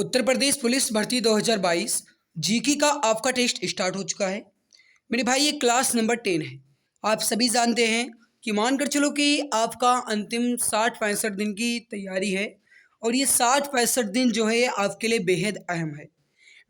Uttar Pradesh police भर्ती 2022 GK का आपका टेस्ट स्टार्ट हो चुका है। मेरे भाई ये क्लास नंबर 10 है। आप सभी जानते हैं कि मानकर चलो कि आपका अंतिम 60-65 दिन की तैयारी है और ये 60-65 दिन जो है आपके लिए बेहद अहम है।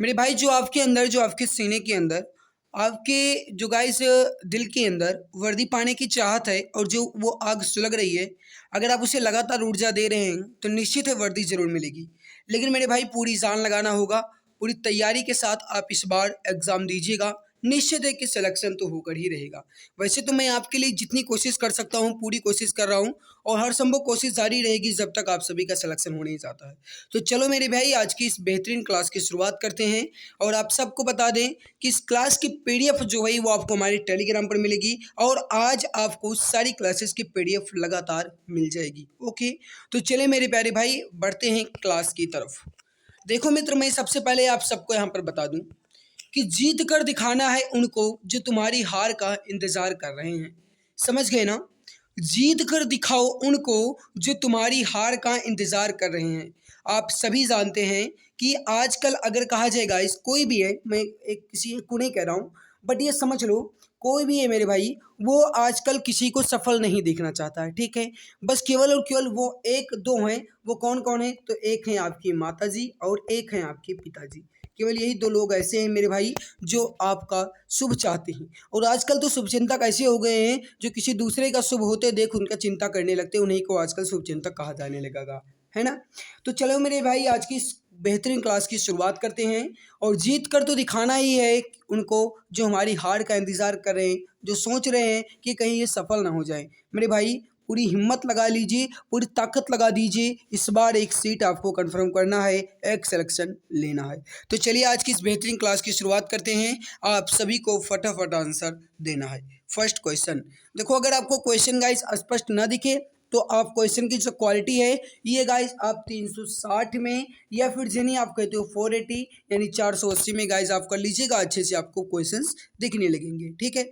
मेरे भाई जो आपके अंदर, जो आपके सीने के अंदर, आपके जो गाइस दिल के अंदर वर्दी पाने की चाहत है और जो वो आग सुलग रही है, अगर आप उसे लगातार ऊर्जा दे रहे हैं तो निश्चित है वर्दी ज़रूर मिलेगी। लेकिन मेरे भाई पूरी जान लगाना होगा, पूरी तैयारी के साथ आप इस बार एग्ज़ाम दीजिएगा। निश्चित है कि सिलेक्शन तो होकर ही रहेगा। वैसे तो मैं आपके लिए जितनी कोशिश कर सकता हूँ पूरी कोशिश कर रहा हूँ और हर संभव कोशिश जारी रहेगी जब तक आप सभी का सिलेक्शन हो नहीं जाता है। तो चलो मेरे भाई आज की इस बेहतरीन क्लास की शुरुआत करते हैं और आप सबको बता दें कि इस क्लास की पीडीएफ जो है वो आपको हमारे टेलीग्राम पर मिलेगी और आज आपको सारी क्लासेस की पीडीएफ लगातार मिल जाएगी। ओके, तो चले मेरे प्यारे भाई बढ़ते हैं क्लास की तरफ। देखो मित्र, मैं सबसे पहले आप सबको यहाँ पर बता दूं कि जीत कर दिखाना है उनको जो तुम्हारी हार का इंतजार कर रहे हैं। समझ गए ना? जीत कर दिखाओ उनको जो तुम्हारी हार का इंतजार कर रहे हैं। आप सभी जानते हैं कि आजकल अगर कहा जाएगा इस कोई भी है, मैं एक किसी को नहीं कह रहा हूँ, बट ये समझ लो कोई भी है मेरे भाई, वो आजकल किसी को सफल नहीं देखना चाहता है। ठीक है, बस केवल और केवल वो एक दो हैं। वो कौन कौन है? तो एक है आपकी माता जी और एक है आपके पिताजी। केवल यही दो लोग ऐसे हैं मेरे भाई जो आपका शुभ चाहते हैं। और आजकल तो शुभचिंतक ऐसे हो गए हैं जो किसी दूसरे का शुभ होते देख उनका चिंता करने लगते हैं। उन्हीं को आजकल शुभचिंतक कहा जाने लगेगा, है ना? तो चलो मेरे भाई आज की इस बेहतरीन क्लास की शुरुआत करते हैं और जीत कर तो दिखाना ही है उनको जो हमारी हार का इंतज़ार कर रहे हैं, जो सोच रहे हैं कि कहीं ये सफल ना हो जाए। मेरे भाई पूरी हिम्मत लगा लीजिए, पूरी ताकत लगा दीजिए। इस बार एक सीट आपको कंफर्म करना है, एक सिलेक्शन लेना है। तो चलिए आज की इस बेहतरीन क्लास की शुरुआत करते हैं। आप सभी को फटाफट आंसर देना है। फर्स्ट क्वेश्चन देखो, अगर आपको क्वेश्चन गाइस स्पष्ट ना दिखे तो आप क्वेश्चन की जो क्वालिटी है ये गाइस आप 360 में या फिर जिन्हें आप कहते हो 480 यानी 480 में गाइस आप कर लीजिएगा। अच्छे से आपको क्वेश्चंस दिखने लगेंगे। ठीक है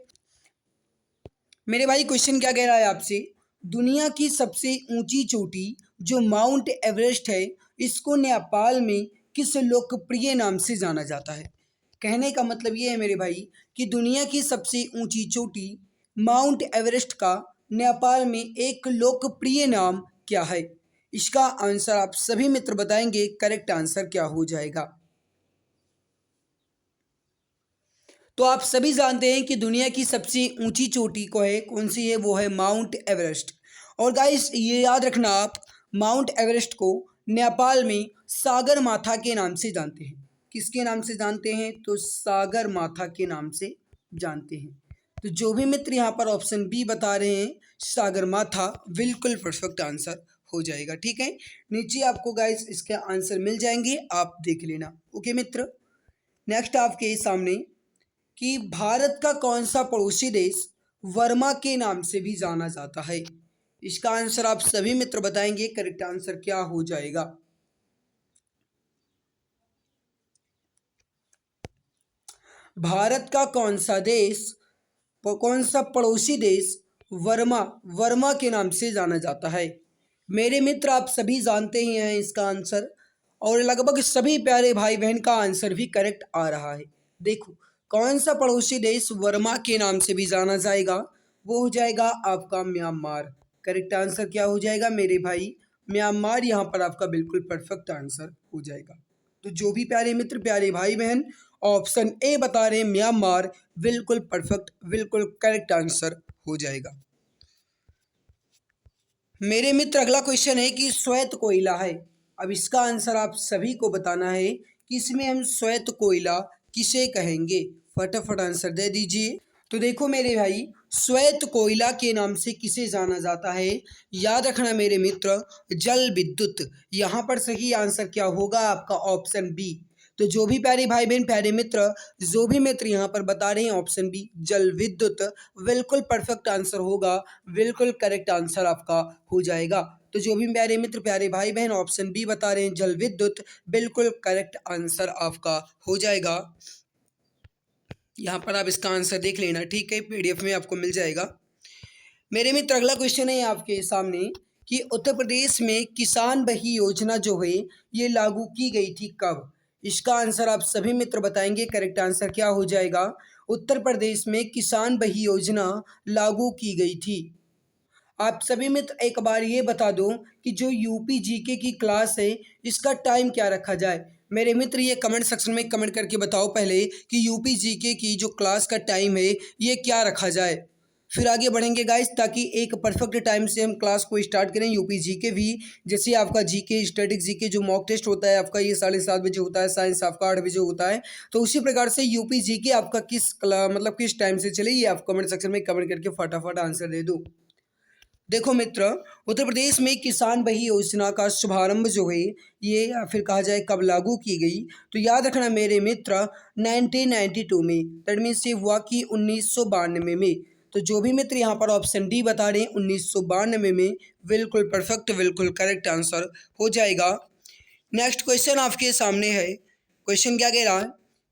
मेरे भाई, क्वेश्चन क्या कह रहा है आपसे? दुनिया की सबसे ऊंची चोटी जो माउंट एवरेस्ट है, इसको नेपाल में किस लोकप्रिय नाम से जाना जाता है? कहने का मतलब ये है मेरे भाई कि दुनिया की सबसे ऊंची चोटी माउंट एवरेस्ट का नेपाल में एक लोकप्रिय नाम क्या है? इसका आंसर आप सभी मित्र बताएंगे। करेक्ट आंसर क्या हो जाएगा? तो आप सभी जानते हैं कि दुनिया की सबसे ऊंची चोटी को है, कौन सी है? वो है माउंट एवरेस्ट। और गाइस ये याद रखना आप, माउंट एवरेस्ट को नेपाल में सागर माथा के नाम से जानते हैं। किसके नाम से जानते हैं? तो सागर माथा के नाम से जानते हैं। तो जो भी मित्र यहाँ पर ऑप्शन बी बता रहे हैं सागर माथा, बिल्कुल परफेक्ट आंसर हो जाएगा। ठीक है, नीचे आपको गाइस इसके आंसर मिल जाएंगे, आप देख लेना। ओके मित्र, नेक्स्ट आपके सामने कि भारत का कौन सा पड़ोसी देश वर्मा के नाम से भी जाना जाता है? इसका आंसर आप सभी मित्र बताएंगे। करेक्ट आंसर क्या हो जाएगा? भारत का कौन सा देश, कौन सा पड़ोसी देश वर्मा वर्मा के नाम से जाना जाता है? मेरे मित्र आप सभी जानते ही हैं इसका आंसर और लगभग सभी प्यारे भाई बहन का आंसर भी करेक्ट आ रहा है। देखो कौन सा पड़ोसी देश वर्मा के नाम से भी जाना जाएगा? वो हो जाएगा आपका म्यांमार। करेक्ट आंसर क्या हो जाएगा मेरे भाई? म्यांमार यहाँ पर आपका बिल्कुल परफेक्ट आंसर हो जाएगा। तो जो भी प्यारे मित्र, प्यारे भाई बहन ऑप्शन ए बता रहे हैं म्यांमार, बिल्कुल परफेक्ट, बिल्कुल करेक्ट आंसर हो जाएगा। मेरे मित्र अगला क्वेश्चन है कि श्वेत कोयला है। अब इसका आंसर आप सभी को बताना है कि इसमें हम श्वेत कोयला किसे कहेंगे। फटाफट आंसर दे दीजिए। तो देखो मेरे भाई, श्वेत कोयला के नाम से किसे जाना जाता है? याद रखना मेरे मित्र, जल विद्युत। यहाँ पर सही आंसर क्या होगा आपका? Option B. तो जो भी प्यारे भाई बहन, प्यारे मित्र, जो भी मित्र यहाँ पर बता रहे हैं ऑप्शन बी जल विद्युत, बिल्कुल परफेक्ट आंसर होगा, बिल्कुल करेक्ट आंसर आपका हो जाएगा। तो जो भी प्यारे मित्र, प्यारे भाई बहन ऑप्शन बी बता रहे हैं जल विद्युत, बिल्कुल करेक्ट आंसर आपका हो जाएगा। यहाँ पर आप इसका आंसर देख लेना। ठीक है, पीडीएफ में आपको मिल जाएगा। मेरे मित्र अगला क्वेश्चन है आपके सामने कि उत्तर प्रदेश में किसान बही योजना जो है ये लागू की गई थी कब? इसका आंसर आप सभी मित्र बताएंगे। करेक्ट आंसर क्या हो जाएगा? उत्तर प्रदेश में किसान बही योजना लागू की गई थी। आप सभी मित्र एक बार ये बता दो कि जो यूपी जीके की क्लास है इसका टाइम क्या रखा जाए। मेरे मित्र ये कमेंट सेक्शन में कमेंट करके बताओ पहले कि यूपी जीके की जो क्लास का टाइम है ये क्या रखा जाए। फिर आगे बढ़ेंगे गाइस, ताकि एक परफेक्ट टाइम से हम क्लास को स्टार्ट करें। यूपी जीके भी जैसे आपका जीके स्टैटिक जीके जो मॉक टेस्ट होता है आपका ये 7:30 बजे होता है, साइंस आपका 8 बजे होता है, तो उसी प्रकार से यूपी जीके आपका मतलब किस टाइम से चले ये आप कमेंट सेक्शन में कमेंट करके फटाफट आंसर दे दो। देखो मित्र, उत्तर प्रदेश में किसान बही योजना का शुभारंभ जो है ये या फिर कहा जाए कब लागू की गई, तो याद रखना मेरे मित्र 1992 में, दैट मीन्स ये हुआ कि 1992 में। तो जो भी मित्र यहाँ पर ऑप्शन डी बता रहे हैं 1992 में, बिल्कुल परफेक्ट, बिल्कुल करेक्ट आंसर हो जाएगा। नेक्स्ट क्वेश्चन आपके सामने है। क्वेश्चन क्या कह रहा है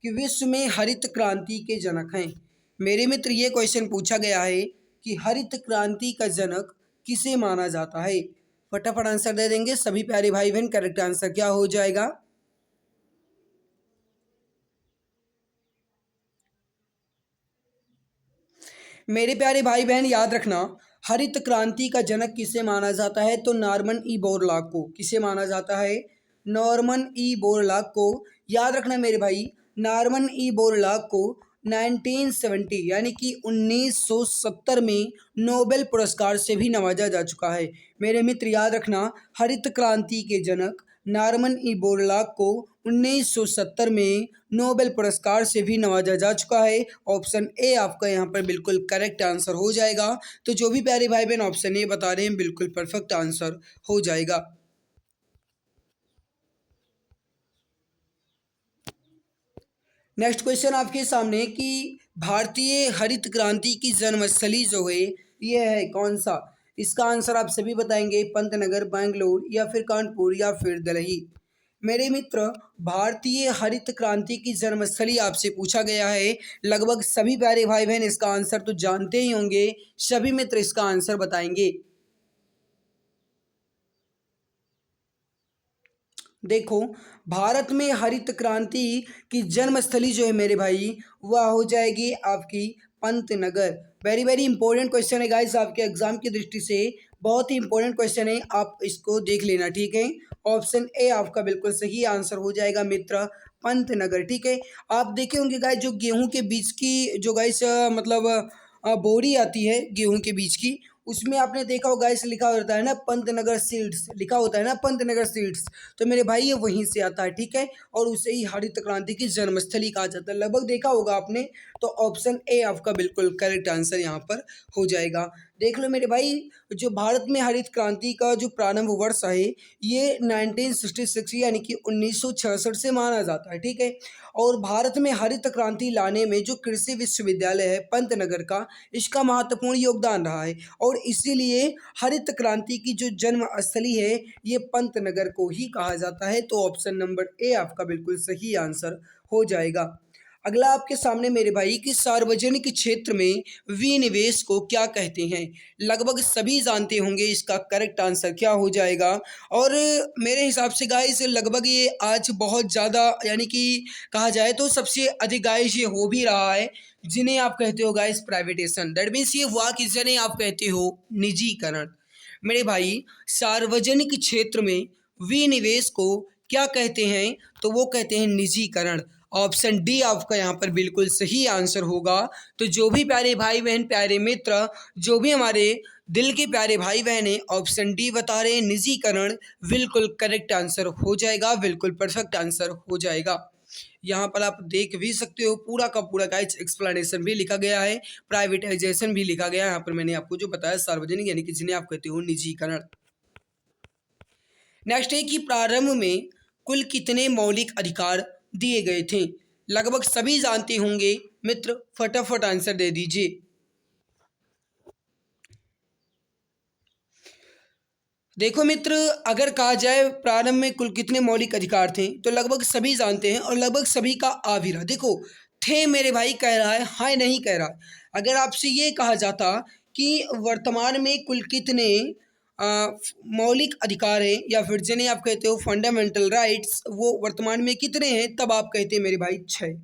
कि विश्व में हरित क्रांति के जनक हैं। मेरे मित्र ये क्वेश्चन पूछा गया है कि हरित क्रांति का जनक किसे माना जाता है। फटाफट आंसर दे देंगे सभी प्यारे भाई बहन। करेक्ट आंसर क्या हो जाएगा? मेरे प्यारे भाई बहन याद रखना, हरित क्रांति का जनक किसे माना जाता है? तो नॉर्मन ई बोरलॉग को। किसे माना जाता है? नॉर्मन ई बोरलॉग को। याद रखना मेरे भाई, नॉर्मन ई बोरलॉग को 1970 यानी कि 1970 में नोबेल पुरस्कार से भी नवाजा जा चुका है। मेरे मित्र याद रखना, हरित क्रांति के जनक नॉर्मन ई बोरलॉग को 1970 में नोबेल पुरस्कार से भी नवाजा जा चुका है। ऑप्शन ए आपका यहाँ पर बिल्कुल करेक्ट आंसर हो जाएगा। तो जो भी प्यारे भाई बहन ऑप्शन ए बता रहे हैं बिल्कुल परफेक्ट आंसर हो जाएगा। नेक्स्ट क्वेश्चन आपके सामने कि भारतीय हरित क्रांति की जन्मस्थली जो है ये है कौन सा? इसका आंसर आप सभी बताएंगे। पंतनगर, बेंगलोर या फिर कानपुर या फिर दिल्ली। मेरे मित्र, भारतीय हरित क्रांति की जन्मस्थली आपसे पूछा गया है। लगभग सभी प्यारे भाई बहन इसका आंसर तो जानते ही होंगे। सभी मित्र इसका आंसर बताएंगे। देखो, भारत में हरित क्रांति की जन्मस्थली जो है मेरे भाई वह हो जाएगी आपकी Pantnagar. Very very important question है गाइस, आपके एग्जाम की दृष्टि से बहुत ही इंपॉर्टेंट क्वेश्चन है, आप इसको देख लेना, ठीक है। ऑप्शन ए आपका बिल्कुल सही आंसर हो जाएगा मित्र, पंतनगर, ठीक है। आप देखे होंगे गाइस जो गेहूं के बीज की जो गाइस मतलब बोरी आती है गेहूं के बीज की, उसमें आपने देखा होगा इस लिखा होता है ना पंतनगर सीड्स, लिखा होता है ना पंतनगर सीड्स। तो मेरे भाई ये वहीं से आता है, ठीक है। और उसे ही हरित क्रांति की जन्मस्थली कहा जाता है, लगभग देखा होगा आपने। तो ऑप्शन ए आपका बिल्कुल करेक्ट आंसर यहाँ पर हो जाएगा। देख लो मेरे भाई, जो भारत में हरित क्रांति का जो प्रारंभ वर्ष है ये 1966 यानी कि 1966 से माना जाता है, ठीक है। और भारत में हरित क्रांति लाने में जो कृषि विश्वविद्यालय है पंतनगर का, इसका महत्वपूर्ण योगदान रहा है। और इसीलिए हरित क्रांति की जो जन्म स्थली है ये पंतनगर को ही कहा जाता है। तो ऑप्शन नंबर ए आपका बिल्कुल सही आंसर हो जाएगा। अगला आपके सामने मेरे भाई कि सार्वजनिक क्षेत्र में विनिवेश को क्या कहते हैं। लगभग सभी जानते होंगे इसका करेक्ट आंसर क्या हो जाएगा। और मेरे हिसाब से गाइस लगभग ये आज बहुत ज़्यादा यानी कि कहा जाए तो सबसे अधिक गाइस ये हो भी रहा है, जिन्हें आप कहते हो गाइस प्राइवेटेशन। दैट मीन्स ये हुआ कि जिन्हें आप कहते हो निजीकरण। मेरे भाई, सार्वजनिक क्षेत्र में विनिवेश को क्या कहते हैं? तो वो कहते हैं निजीकरण। ऑप्शन डी आपका यहाँ पर बिल्कुल सही आंसर होगा। तो जो भी प्यारे भाई बहन, प्यारे मित्र, जो भी हमारे दिल के प्यारे भाई बहन हैं, ऑप्शन डी बता रहे हैं निजीकरण, बिल्कुल करेक्ट आंसर हो जाएगा, बिल्कुल परफेक्ट आंसर हो जाएगा। यहाँ पर आप देख भी सकते हो पूरा का पूरा गाइस एक्सप्लेनेशन भी लिखा गया है, प्राइवेटाइजेशन भी लिखा गया है। यहाँ पर मैंने आपको जो बताया सार्वजनिक यानी कि जिन्हें आप कहते हो निजीकरण। नेक्स्ट है कि प्रारंभ में कुल कितने मौलिक अधिकार दिए गए थे। लगभग सभी जानते होंगे मित्र, फटाफट आंसर दे दीजिए। देखो मित्र, अगर कहा जाए प्रारंभ में कुल कितने मौलिक अधिकार थे तो लगभग सभी जानते हैं और लगभग सभी का आ भी रहा। देखो, थे मेरे भाई कह रहा है, हाँ नहीं कह रहा। अगर आपसे ये कहा जाता कि वर्तमान में कुल कितने मौलिक अधिकार है या फिर जिन्हें आप कहते हो फंडामेंटल राइट्स, वो वर्तमान में कितने हैं, तब आप कहते हैं मेरे भाई 6।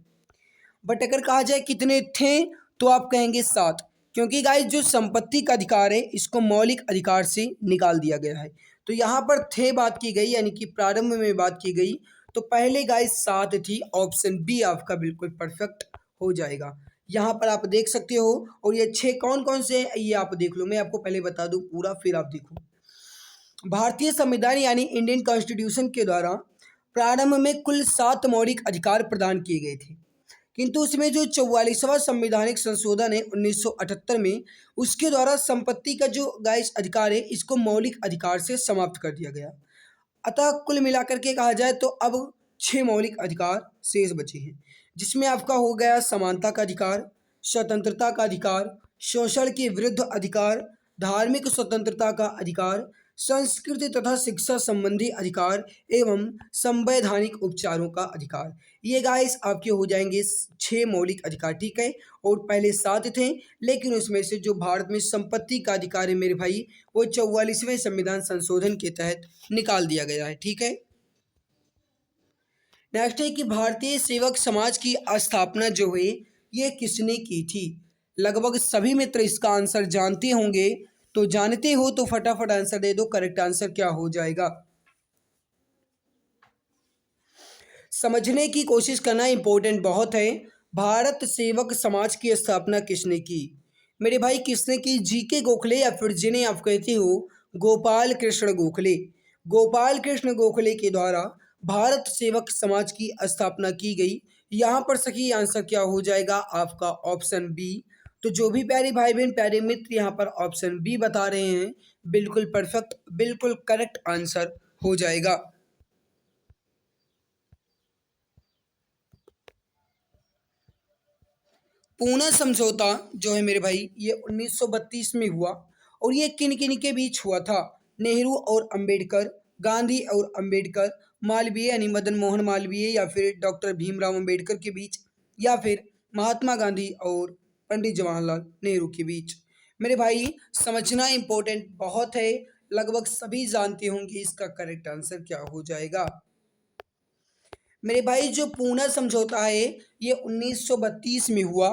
बट अगर कहा जाए कितने थे तो आप कहेंगे 7, क्योंकि गाइस जो संपत्ति का अधिकार है इसको मौलिक अधिकार से निकाल दिया गया है। तो यहाँ पर थे बात की गई, यानी कि प्रारंभ में बात की गई, तो पहले गाइस 7 थी। ऑप्शन बी आपका बिल्कुल परफेक्ट हो जाएगा। यहाँ पर आप देख सकते हो। और ये 6 कौन कौन से हैं ये आप देख लो, मैं आपको पहले बता दूं पूरा, फिर आप देखो। भारतीय संविधान यानी इंडियन कॉन्स्टिट्यूशन के द्वारा प्रारंभ में कुल 7 मौलिक अधिकार प्रदान किए गए थे, किंतु उसमें जो 44वां संवैधानिक संशोधन है 1978 में, उसके द्वारा संपत्ति का जो गाइस अधिकार है इसको मौलिक अधिकार से समाप्त कर दिया गया। अतः कुल मिलाकर के कहा जाए तो अब 6 मौलिक अधिकार शेष बचे हैं, जिसमें आपका हो गया समानता का अधिकार, स्वतंत्रता का अधिकार, शोषण के विरुद्ध अधिकार, धार्मिक स्वतंत्रता का अधिकार, संस्कृति तथा शिक्षा संबंधी अधिकार एवं संवैधानिक उपचारों का अधिकार। ये गाइस आपके हो जाएंगे 6 मौलिक अधिकार, ठीक है। और पहले 7 थे, लेकिन उसमें से जो भारत में संपत्ति का अधिकार है मेरे भाई, वो 44वें संविधान संशोधन के तहत निकाल दिया गया है, ठीक है। नेक्स्ट है कि भारतीय सेवक समाज की स्थापना जो है ये किसने की थी। लगभग सभी मित्र इसका आंसर जानते होंगे, तो जानते हो तो फटाफट आंसर दे दो। करेक्ट आंसर क्या हो जाएगा, समझने की कोशिश करना इंपॉर्टेंट बहुत है। भारत सेवक समाज की स्थापना किसने की मेरे भाई, किसने की? जीके गोखले या फिर जिन्हें आप कहते हो गोपाल कृष्ण गोखले। गोपाल कृष्ण गोखले के द्वारा भारत सेवक समाज की स्थापना की गई। यहाँ पर सही आंसर क्या हो जाएगा आपका, ऑप्शन बी। तो जो भी प्यारे भाई बहन प्यारे मित्र यहाँ पर ऑप्शन बी बता रहे हैं, बिल्कुल परफेक्ट, बिल्कुल करेक्ट आंसर हो जाएगा। पूना समझौता जो है मेरे भाई ये 1932 में हुआ, और ये किन किन के बीच हुआ था? नेहरू और अंबेडकर, गांधी और अंबेडकर, मालवीय यानी मदन मोहन मालवीय या फिर डॉक्टर भीमराव अंबेडकर के बीच, या फिर महात्मा गांधी और पंडित जवाहरलाल नेहरू के बीच। मेरे भाई समझना इंपॉर्टेंट बहुत है, लगभग सभी जानते होंगे इसका करेक्ट आंसर क्या हो जाएगा। मेरे भाई जो पूना समझौता है ये 1932 में हुआ,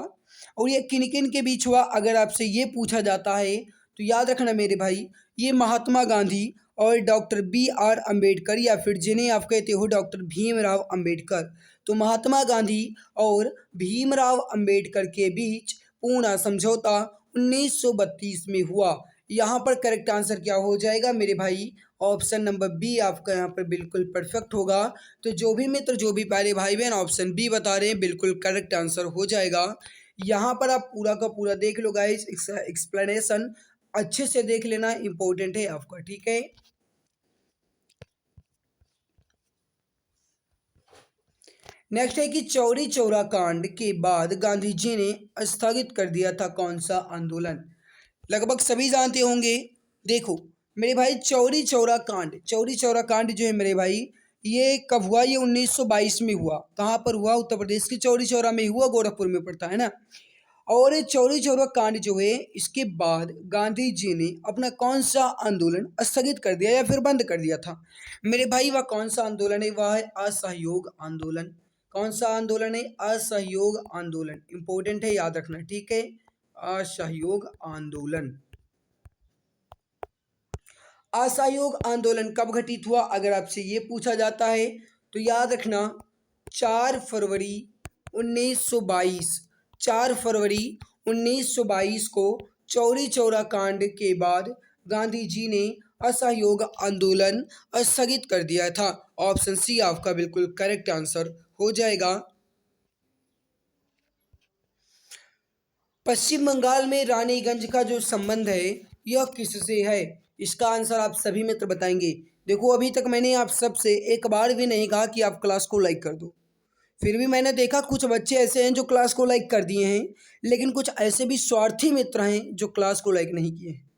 और ये किन किन के बीच हुआ अगर आपसे ये पूछा जाता है तो याद रखना मेरे भाई, ये महात्मा गांधी और डॉक्टर बी आर अम्बेडकर या फिर जिन्हें आप कहते हो डॉक्टर भीमराव अम्बेडकर। तो महात्मा गांधी और भीमराव अम्बेडकर के बीच पूना समझौता 1932 में हुआ। यहाँ पर करेक्ट आंसर क्या हो जाएगा मेरे भाई, ऑप्शन नंबर बी आपका यहाँ पर बिल्कुल परफेक्ट होगा। तो जो भी मित्र जो भी प्यारे भाई बहन ऑप्शन बी बता रहे हैं बिल्कुल करेक्ट आंसर हो जाएगा। यहाँ पर आप पूरा का पूरा देख लो गाइस, एक्सप्लेनेशन अच्छे से देख लेना इंपॉर्टेंट है आपका, ठीक है। नेक्स्ट है कि चौरी चौरा कांड के बाद गांधी जी ने स्थगित कर दिया था कौन सा आंदोलन? लगभग सभी जानते होंगे। देखो मेरे भाई चौरी चौरा कांड जो है मेरे भाई ये कब हुआ? ये 1922 में हुआ। कहाँ पर हुआ? उत्तर प्रदेश के चौरी चौरा में हुआ, गोरखपुर में पड़ता है ना। और ये चौरी चौरा कांड जो है इसके बाद गांधी जी ने अपना कौन सा आंदोलन स्थगित कर दिया या फिर बंद कर दिया था? मेरे भाई वह कौन सा आंदोलन है? वह है असहयोग आंदोलन। कौन सा आंदोलन है? असहयोग आंदोलन। इंपॉर्टेंट है, याद रखना, ठीक है। असहयोग आंदोलन। असहयोग आंदोलन कब घटित हुआ अगर आपसे ये पूछा जाता है तो याद रखना 4 फरवरी 1922। 4 फरवरी 1922 को चौरी चौरा कांड के बाद गांधी जी ने असहयोग आंदोलन स्थगित कर दिया था। ऑप्शन सी आपका बिल्कुल करेक्ट आंसर हो जाएगा। पश्चिम बंगाल में रानीगंज का जो संबंध है यह किससे है? इसका आंसर आप सभी मित्र बताएंगे। देखो अभी तक मैंने आप सबसे एक बार भी नहीं कहा कि आप क्लास को लाइक कर दो, फिर भी मैंने देखा कुछ बच्चे ऐसे हैं जो क्लास को लाइक कर दिए हैं, लेकिन कुछ ऐसे भी स्वार्थी मित्र हैं जो क्लास को लाइक नहीं किए हैं।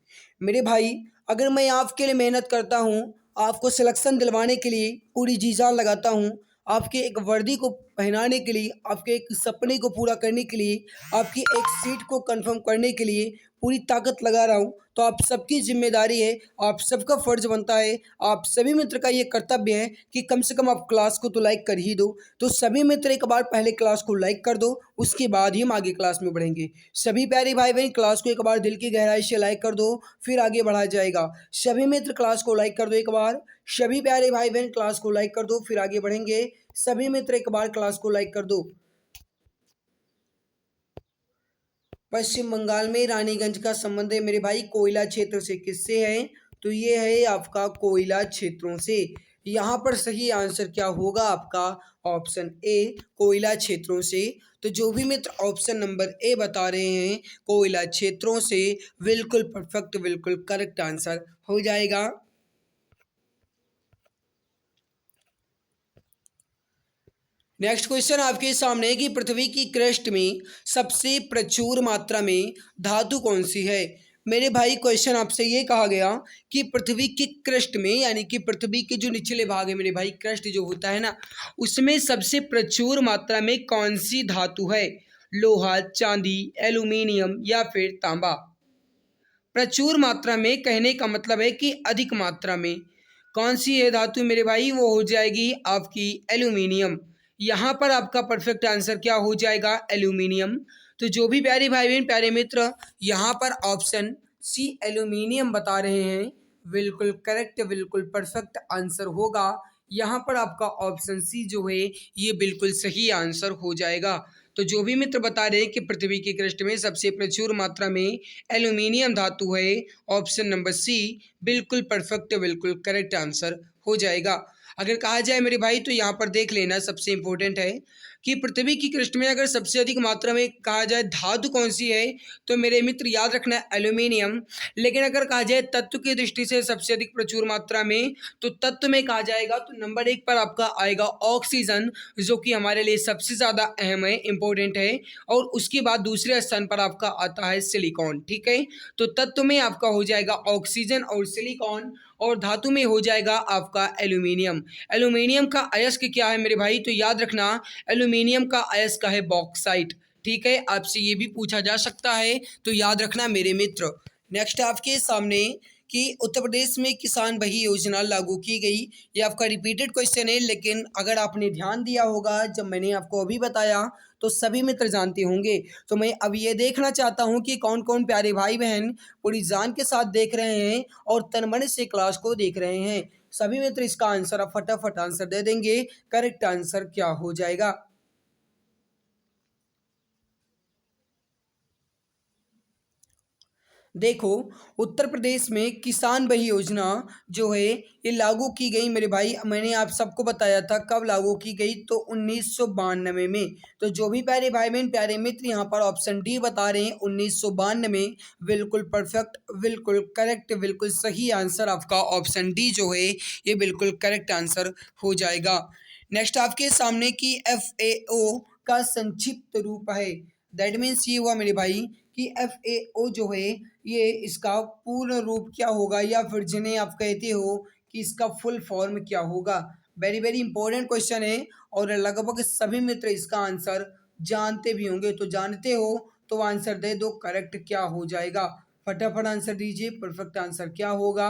मेरे भाई अगर मैं आपके लिए मेहनत करता हूँ, आपको सिलेक्शन दिलवाने के लिए पूरी जी जान लगाता हूँ, आपके एक वर्दी को पहनाने के लिए, आपके एक सपने को पूरा करने के लिए, आपकी एक सीट को कंफर्म करने के लिए पूरी ताकत लगा रहा हूँ। तो आप सबकी जिम्मेदारी है, आप सबका फ़र्ज़ बनता है, आप सभी मित्र का ये कर्तव्य है कि कम से कम आप क्लास को तो लाइक कर ही दो। तो सभी मित्र एक बार पहले क्लास को लाइक कर दो, उसके बाद ही हम आगे क्लास में बढ़ेंगे। सभी प्यारे भाई बहन क्लास को एक बार दिल की गहराई से लाइक कर दो, फिर आगे बढ़ा जाएगा। सभी मित्र क्लास को लाइक कर दो एक बार, सभी प्यारे भाई बहन क्लास को लाइक कर दो, फिर आगे बढ़ेंगे। सभी मित्र एक बार क्लास को लाइक कर दो। पश्चिम बंगाल में रानीगंज का संबंध है मेरे भाई कोयला क्षेत्र से, किससे है? तो ये है आपका कोयला क्षेत्रों से। यहाँ पर सही आंसर क्या होगा आपका? ऑप्शन ए कोयला क्षेत्रों से। तो जो भी मित्र ऑप्शन नंबर ए बता रहे हैं कोयला क्षेत्रों से, बिल्कुल परफेक्ट, बिल्कुल करेक्ट आंसर हो जाएगा। नेक्स्ट क्वेश्चन आपके सामने है कि पृथ्वी की क्रस्ट में सबसे प्रचुर मात्रा में धातु कौन सी है? मेरे भाई क्वेश्चन आपसे ये कहा गया कि पृथ्वी की क्रस्ट में, यानी कि पृथ्वी के जो निचले भाग है मेरे भाई, क्रस्ट जो होता है ना, उसमें सबसे प्रचुर मात्रा में कौन सी धातु है? लोहा, चांदी, एल्यूमिनियम या फिर तांबा? प्रचुर मात्रा में कहने का मतलब है कि अधिक मात्रा में। कौन सी है धातु मेरे भाई? वो हो जाएगी आपकी एल्यूमिनियम। यहाँ पर आपका परफेक्ट आंसर क्या हो जाएगा? एल्यूमिनियम। तो जो भी प्यारे भाई बहन प्यारे मित्र यहाँ पर ऑप्शन सी एल्यूमिनियम बता रहे हैं, बिल्कुल करेक्ट, बिल्कुल परफेक्ट आंसर होगा। यहाँ पर आपका ऑप्शन सी जो है ये बिल्कुल सही आंसर हो जाएगा। तो जो भी मित्र बता रहे हैं कि पृथ्वी की क्रस्ट में सबसे प्रचुर मात्रा में एल्यूमिनियम धातु है, ऑप्शन नंबर सी बिल्कुल परफेक्ट, बिल्कुल करेक्ट आंसर हो जाएगा। अगर कहा जाए मेरे भाई तो यहाँ पर देख लेना, सबसे इम्पोर्टेंट है कि पृथ्वी की क्रस्ट में अगर सबसे अधिक मात्रा में कहा जाए धातु कौन सी है, तो मेरे मित्र याद रखना है एल्यूमिनियम। लेकिन अगर कहा जाए तत्व की दृष्टि से सबसे अधिक प्रचुर मात्रा में, तो तत्व में कहा जाएगा तो नंबर 1 पर आपका आएगा ऑक्सीजन, जो कि हमारे लिए सबसे ज़्यादा अहम है, इम्पोर्टेंट है। और उसके बाद दूसरे स्थान पर आपका आता है सिलिकॉन। ठीक है, तो तत्व में आपका हो जाएगा ऑक्सीजन और सिलिकॉन, और धातु में हो जाएगा आपका एल्यूमिनियम। एल्यूमिनियम का अयस्क क्या है मेरे भाई? तो याद रखना एल्यूमिनियम का अयस्क है बॉक्साइट। ठीक है, आपसे ये भी पूछा जा सकता है, तो याद रखना मेरे मित्र। नेक्स्ट आपके सामने कि उत्तर प्रदेश में किसान बही योजना लागू की गई। ये आपका रिपीटेड क्वेश्चन है, लेकिन अगर आपने ध्यान दिया होगा जब मैंने आपको अभी बताया तो सभी मित्र जानते होंगे। तो मैं अब ये देखना चाहता हूँ कि कौन कौन प्यारे भाई बहन पूरी जान के साथ देख रहे हैं और तन मन से क्लास को देख रहे हैं। सभी मित्र इसका आंसर अब फटाफट आंसर दे देंगे। करेक्ट आंसर क्या हो जाएगा? देखो, उत्तर प्रदेश में किसान बही योजना जो है ये लागू की गई मेरे भाई। मैंने आप सबको बताया था कब लागू की गई, तो 1992 में। तो जो भी प्यारे भाई बहन प्यारे मित्र यहाँ पर ऑप्शन डी बता रहे हैं 1992, बिल्कुल परफेक्ट, बिल्कुल करेक्ट, बिल्कुल सही आंसर आपका ऑप्शन डी जो है ये बिल्कुल करेक्ट आंसर हो जाएगा। नेक्स्ट आपके सामने की FAO का संक्षिप्त रूप है। दैट मीन्स ये हुआ मेरे भाई कि FAO जो है ये इसका पूर्ण रूप क्या होगा, या फिर जिन्हें आप कहते हो कि इसका फुल फॉर्म क्या होगा। वेरी वेरी इंपॉर्टेंट क्वेश्चन है और लगभग सभी मित्र इसका आंसर जानते भी होंगे। तो जानते हो तो आंसर दे दो, करेक्ट क्या हो जाएगा? फटाफट आंसर दीजिए, परफेक्ट आंसर क्या होगा?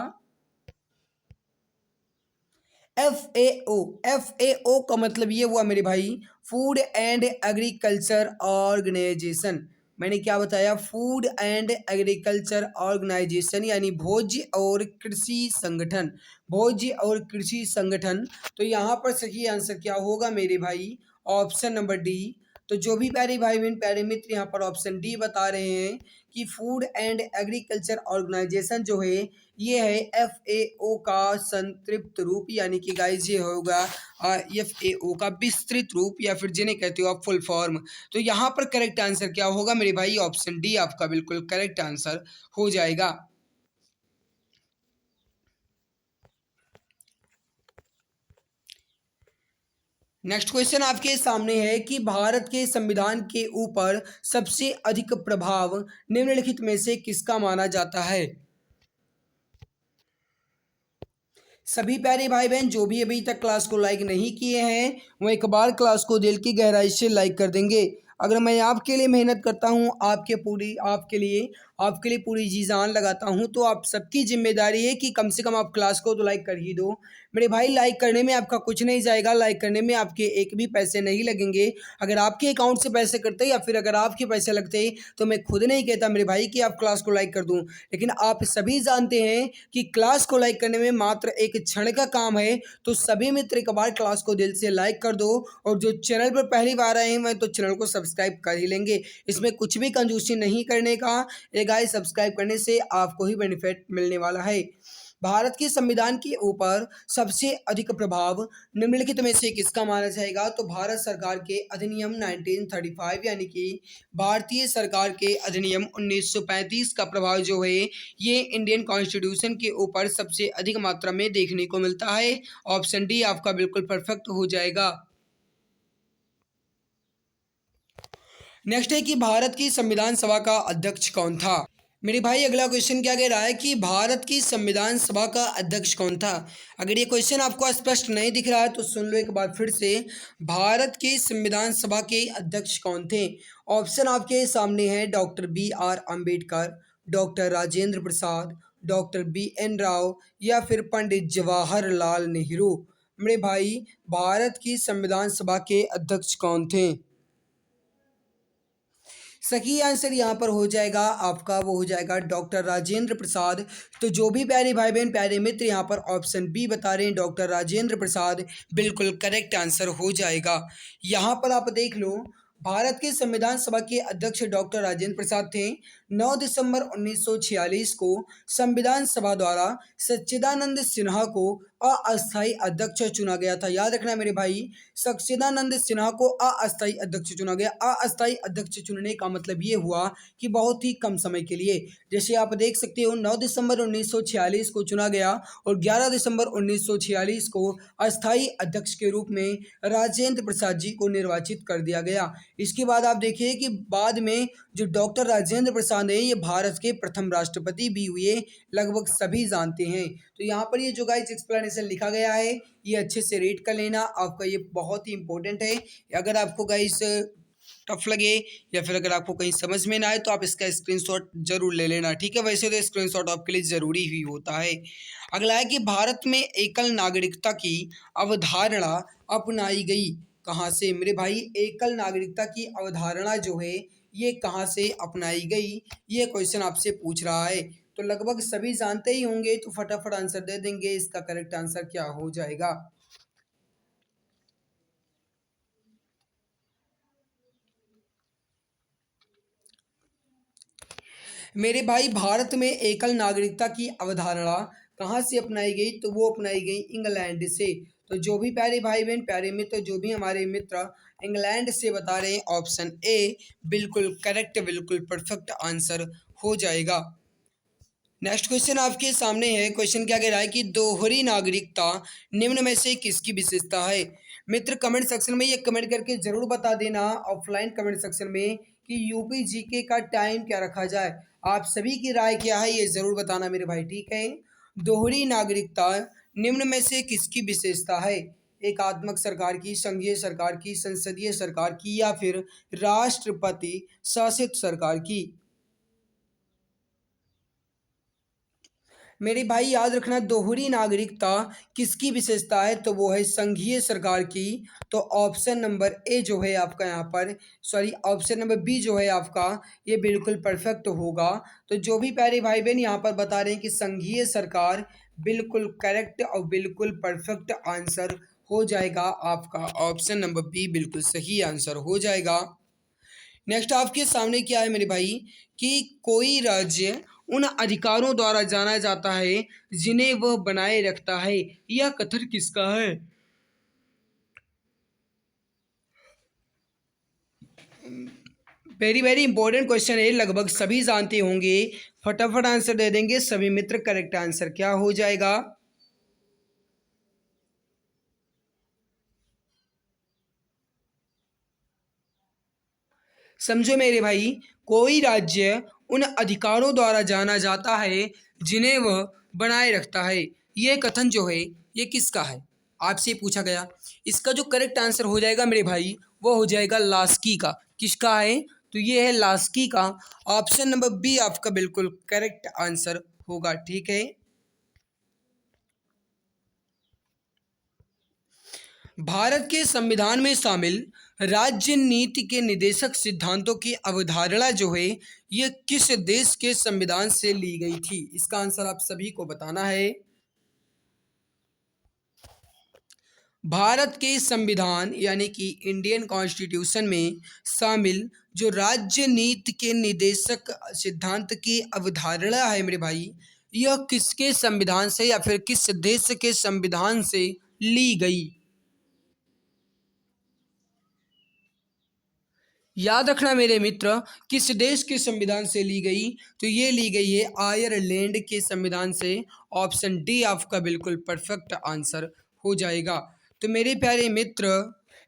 FAO का मतलब ये हुआ मेरे भाई फूड एंड एग्रीकल्चर ऑर्गेनाइजेशन। मैंने क्या बताया? फूड एंड एग्रीकल्चर ऑर्गेनाइजेशन, यानी भोज्य और कृषि संगठन। भोज्य और कृषि संगठन। तो यहाँ पर सही आंसर क्या होगा मेरे भाई? Option number D. तो जो भी प्यारे भाई बहन प्यारे मित्र यहाँ पर ऑप्शन डी बता रहे हैं कि फूड एंड एग्रीकल्चर ऑर्गेनाइजेशन जो है ये है FAO का संक्षिप्त रूप, यानी कि गाइस ये होगा FAO का विस्तृत रूप, या फिर जिन्हें कहते हो आप फुल फॉर्म। तो यहाँ पर करेक्ट आंसर क्या होगा मेरे भाई? ऑप्शन डी आपका बिल्कुल करेक्ट आंसर हो जाएगा। नेक्स्ट क्वेश्चन आपके सामने है कि भारत के संविधान के ऊपर सबसे अधिक प्रभाव निम्नलिखित में से किसका माना जाता है? सभी प्यारे भाई बहन जो भी अभी तक क्लास को लाइक नहीं किए हैं वो एक बार क्लास को दिल की गहराई से लाइक कर देंगे। अगर मैं आपके लिए मेहनत करता हूँ, आपके लिए पूरी जी जान लगाता हूँ, तो आप सबकी जिम्मेदारी है कि कम से कम आप क्लास को तो लाइक कर ही दो। मेरे भाई, लाइक करने में आपका कुछ नहीं जाएगा, लाइक करने में आपके एक भी पैसे नहीं लगेंगे। अगर आपके अकाउंट से पैसे कटते या फिर अगर आपके पैसे लगते तो मैं खुद नहीं कहता मेरे भाई कि आप क्लास को लाइक कर दूं। लेकिन आप सभी जानते हैं कि क्लास को लाइक करने में मात्र एक क्षण का काम है। तो सभी मित्र एक बार क्लास को दिल से लाइक कर दो, और जो चैनल पर पहली बार आए हैं वह तो चैनल को सब्सक्राइब कर ही लेंगे। इसमें कुछ भी कंजूसी नहीं करने का। ये गाइस, सब्सक्राइब करने से आपको ही बेनिफिट मिलने वाला है। भारत के संविधान के ऊपर सबसे अधिक प्रभाव निम्नलिखित में से किसका माना जाएगा? तो भारत सरकार के अधिनियम 1935 यानी कि भारतीय सरकार के अधिनियम 1935 का प्रभाव जो है ये इंडियन कॉन्स्टिट्यूशन के ऊपर सबसे अधिक मात्रा में देखने को मिलता है। ऑप्शन डी आपका बिल्कुल परफेक्ट हो जाएगा। नेक्स्ट है कि भारत की संविधान सभा का अध्यक्ष कौन था? मेरे भाई, अगला क्वेश्चन क्या कह रहा है कि भारत की संविधान सभा का अध्यक्ष कौन था? अगर ये क्वेश्चन आपको स्पष्ट नहीं दिख रहा है तो सुन लो एक बार फिर से। भारत की संविधान सभा के अध्यक्ष कौन थे? ऑप्शन आपके सामने है doctor BR Ambedkar, doctor Rajendra Prasad, doctor BN Rao या फिर पंडित जवाहरलाल नेहरू। मेरे भाई, भारत की संविधान सभा के अध्यक्ष कौन थे? सही आंसर यहाँ पर हो जाएगा आपका, वो हो जाएगा डॉक्टर राजेंद्र प्रसाद। तो जो भी प्यारे भाई बहन, प्यारे मित्र यहाँ पर ऑप्शन बी बता रहे हैं, डॉक्टर राजेंद्र प्रसाद बिल्कुल करेक्ट आंसर हो जाएगा। यहाँ पर आप देख लो, भारत के संविधान सभा के अध्यक्ष डॉक्टर राजेंद्र प्रसाद थे। 9 दिसंबर 1946 को संविधान सभा द्वारा सच्चिदानंद सिन्हा को अस्थायी अध्यक्ष चुना गया था। याद रखना मेरे भाई, सच्चिदानंद सिन्हा को अस्थायी अध्यक्ष चुना गया। अस्थायी अध्यक्ष चुनने का मतलब ये हुआ कि बहुत ही कम समय के लिए। जैसे आप देख सकते हो, 9 दिसंबर 1946 को चुना गया और 11 दिसंबर 1946 को अस्थायी अध्यक्ष के रूप में राजेंद्र प्रसाद जी को निर्वाचित कर दिया गया। इसके बाद आप देखिए कि बाद में जो डॉक्टर राजेंद्र प्रसाद हैं ये भारत के प्रथम राष्ट्रपति भी हुए, लगभग सभी जानते हैं। तो यहाँ पर ये जो गाइस एक्सप्लेनेशन लिखा गया है ये अच्छे से रीड कर लेना, आपका ये बहुत ही इंपॉर्टेंट है। अगर आपको गाइस टफ लगे या फिर अगर आपको कहीं समझ में ना आए तो आप इसका स्क्रीनशॉट जरूर ले लेना, ठीक है? वैसे तो स्क्रीनशॉट आपके लिए ज़रूरी ही होता है। अगला है कि भारत में एकल नागरिकता की अवधारणा अपनाई गई कहाँ से? मेरे भाई, एकल नागरिकता की अवधारणा जो है ये कहाँ से अपनाई गई, ये क्वेश्चन आपसे पूछ रहा है। तो लगभग सभी जानते ही होंगे, तो फटाफट आंसर दे देंगे। इसका करेक्ट आंसर क्या हो जाएगा? मेरे भाई, भारत में एकल नागरिकता की अवधारणा कहाँ से अपनाई गई? तो वो अपनाई गई इंग्लैंड से। तो जो भी प्यारे भाई बहन, प्यारे मित्र, जो भी हमारे मित्र इंग्लैंड से बता रहे हैं, ऑप्शन ए बिल्कुल करेक्ट, बिल्कुल परफेक्ट आंसर हो जाएगा। नेक्स्ट क्वेश्चन आपके सामने है। क्वेश्चन क्या कह रहा है कि दोहरी नागरिकता निम्न में से किसकी विशेषता है? मित्र, कमेंट सेक्शन में ये कमेंट करके जरूर बता देना, ऑफलाइन कमेंट सेक्शन में, कि यूपी जीके का टाइम क्या रखा जाए। आप सभी की राय क्या है ये जरूर बताना मेरे भाई, ठीक है? दोहरी नागरिकता निम्न में से किसकी विशेषता है? एकात्मक सरकार की, संघीय सरकार की, संसदीय सरकार की या फिर राष्ट्रपति शासित सरकार की? मेरे भाई, याद रखना, दोहरी नागरिकता किसकी विशेषता है? तो वो है संघीय सरकार की। तो ऑप्शन नंबर ए जो है आपका यहाँ पर, सॉरी, ऑप्शन नंबर बी जो है आपका, ये बिल्कुल परफेक्ट होगा। तो जो भी प्यारे भाई बहन यहाँ पर बता रहे हैं कि संघीय सरकार, बिल्कुल करेक्ट और बिल्कुल परफेक्ट आंसर हो जाएगा आपका। ऑप्शन नंबर बी बिल्कुल सही आंसर हो जाएगा। नेक्स्ट आपके सामने क्या है मेरे भाई कि कोई राज्य उन अधिकारों द्वारा जाना जाता है जिन्हें वह बनाए रखता है। यह कथन किसका है? वेरी वेरी इंपॉर्टेंट क्वेश्चन है, लगभग सभी जानते होंगे। फटाफट आंसर दे देंगे सभी मित्र। करेक्ट आंसर क्या हो जाएगा? समझो मेरे भाई, कोई राज्य उन अधिकारों द्वारा जाना जाता है जिन्हें वह बनाए रखता है। ये कथन जो है ये किसका है, आपसे पूछा गया। इसका जो करेक्ट आंसर हो जाएगा मेरे भाई वो हो जाएगा लास्की का। किसका है, तो ये है लास्की का। ऑप्शन नंबर बी आपका बिल्कुल करेक्ट आंसर होगा, ठीक है। भारत के संविधान में शामिल राज्य नीति के निदेशक सिद्धांतों की अवधारणा जो है ये किस देश के संविधान से ली गई थी, इसका आंसर आप सभी को बताना है। भारत के संविधान यानी कि इंडियन कॉन्स्टिट्यूशन में शामिल जो राज्य नीति के निदेशक सिद्धांत की अवधारणा है मेरे भाई, यह किसके संविधान से या फिर किस देश के संविधान से ली गई। याद रखना मेरे मित्र, किस देश के संविधान से ली गई, तो ये ली गई है आयरलैंड के संविधान से। ऑप्शन डी आपका बिल्कुल परफेक्ट आंसर हो जाएगा। तो मेरे प्यारे मित्र,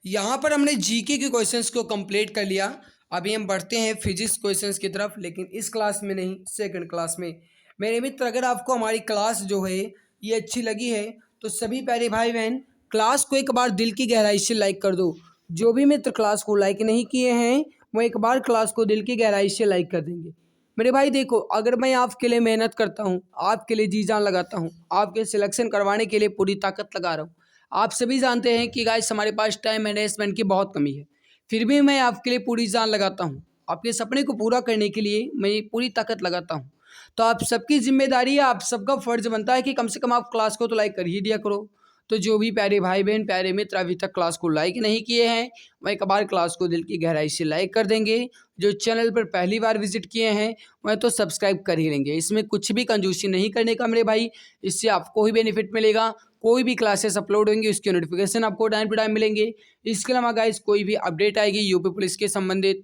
यहाँ पर हमने जीके के क्वेश्चंस को कंप्लीट कर लिया। अभी हम बढ़ते हैं फिजिक्स क्वेश्चंस की तरफ, लेकिन इस क्लास में नहीं, सेकंड क्लास में। मेरे मित्र, अगर आपको हमारी क्लास जो है ये अच्छी लगी है तो सभी प्यारे भाई बहन क्लास को एक बार दिल की गहराई से लाइक कर दो। जो भी मित्र क्लास को लाइक नहीं किए हैं वो एक बार क्लास को दिल की गहराई से लाइक कर देंगे। मेरे भाई देखो, अगर मैं आपके लिए मेहनत करता हूँ, आपके लिए जी जान लगाता हूँ, आपके सिलेक्शन करवाने के लिए पूरी ताकत लगा रहा हूँ। आप सभी जानते हैं कि गाइस हमारे पास टाइम मैनेजमेंट की बहुत कमी है, फिर भी मैं आपके लिए पूरी जान लगाता हूँ। आपके सपने को पूरा करने के लिए मैं पूरी ताकत लगाता हूँ। तो आप सबकी जिम्मेदारी है, आप सबका फर्ज बनता है कि कम से कम आप क्लास को तो लाइक कर ही दिया करो। तो जो भी प्यारे भाई बहन प्यारे मित्र अभी तक क्लास को लाइक नहीं किए हैं वह एक बार क्लास को दिल की गहराई से लाइक कर देंगे। जो चैनल पर पहली बार विजिट किए हैं वह तो सब्सक्राइब कर ही लेंगे। इसमें कुछ भी कंजूसी नहीं करने का मेरे भाई, इससे आपको ही बेनिफिट मिलेगा। कोई भी क्लासेस अपलोड होंगी उसके नोटिफिकेशन आपको टाइम टू टाइम मिलेंगे। इसके अलावा गाइस कोई भी अपडेट आएगी यूपी पुलिस के संबंधित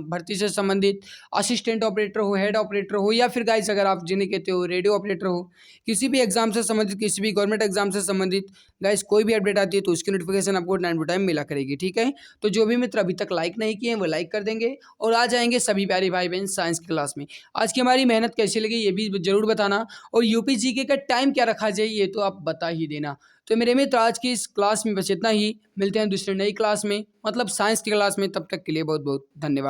भर्ती से संबंधित, असिस्टेंट ऑपरेटर हो, हेड ऑपरेटर हो, या फिर गाइस अगर आप जिन्हें कहते हो रेडियो ऑपरेटर हो, किसी भी एग्जाम से संबंधित, किसी भी गवर्नमेंट एग्जाम से संबंधित गाइस कोई भी अपडेट आती है तो उसकी नोटिफिकेशन आपको टाइम टू टाइम मिला करेगी, ठीक है। तो जो भी मित्र अभी तक लाइक नहीं किए हैं वो लाइक कर देंगे और आ जाएंगे सभी प्यारे भाई बहन साइंस की क्लास में। आज की हमारी मेहनत कैसी लगी ये भी जरूर बताना, और यूपी जीके का टाइम क्या रखा जाए ये तो आप बता ही देना। तो मेरे मित्र आज की इस क्लास में बस इतना ही, मिलते हैं दूसरी नई क्लास में, मतलब साइंस की क्लास में। तब तक के लिए बहुत बहुत धन्यवाद।